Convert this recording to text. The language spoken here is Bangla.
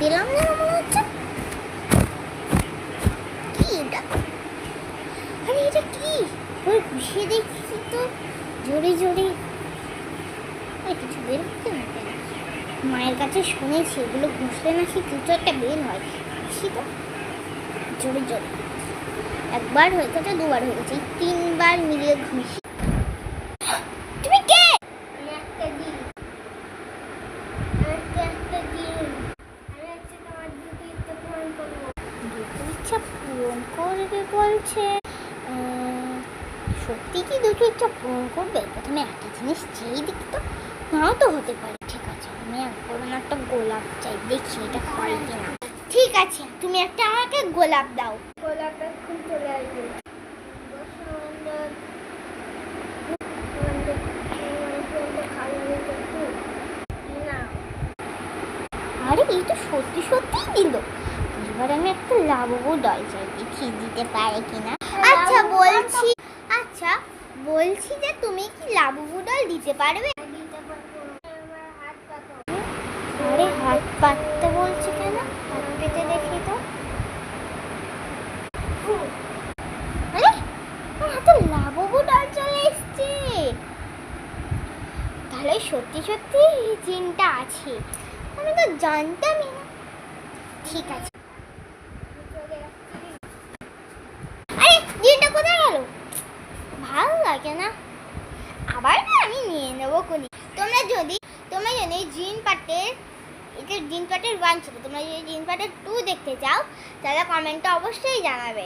গেলাম না মনে হচ্ছে। কি এটা? আরে এটা কি? ওই ঘুষিয়ে দেখছি তো জোরে জোরে। কিছু বের হচ্ছে না কেন? মায়ের কাছে শুনেছি এগুলো ঘুষলে নাকি কিছু একটা বের হয়। ঘুষি তো জোরে জোরে। একবার হয়ে গেছে, দুবার হয়ে গেছে, তিনবার মিলিয়ে ঘুষি। তুমি কে? আমি একটা দিন, একটা দিন। আমি হচ্ছে তোমার দুটো ইচ্ছা পূরণ করবো। দুটো ইচ্ছা পূরণ করবে বলছে? সত্যি কি দুটো ইচ্ছা পূরণ করবে? প্রথমে একটা জিনিস চেয়ে দেখি তো, নাও তো হতে পারে। ঠিক আছে, আমি এখন একটা গোলাপ চাই, দেখি এটা হয় কিনা। ঠিক আছে, তুমি একটা আমাকে গোলাপ দাও। গোলাপ এখন চলে আসবে। আরে এই তো সত্যি সত্যিই দিল। এবার আমি একটা লাবুবু ডল চাই, দেখি দিতে পারে কিনা। আচ্ছা বলছি যে তুমি কি লাবুবু ডল দিতে পারবে? আরে হাত পাততে বলছে কেন? হাত পেতে দেখি তো। আরে আমার হাতে লাবুবু ডল চলে এসছে। তাহলে সত্যি সত্যি জিনটা আছে, আমি তো জানতামই না। ঠিক আছে, আরে জিনটা কোথায় গেল? ভালো লাগে না, আবার না আমি নিয়ে নেবো কোনি। তোমরা যদি জিন পার্টের, এটা জিন পার্টের 1 ছিল, তোমরা যদি জিন পার্টের 2 দেখতে চাও তাহলে কমেন্টে অবশ্যই জানাবে।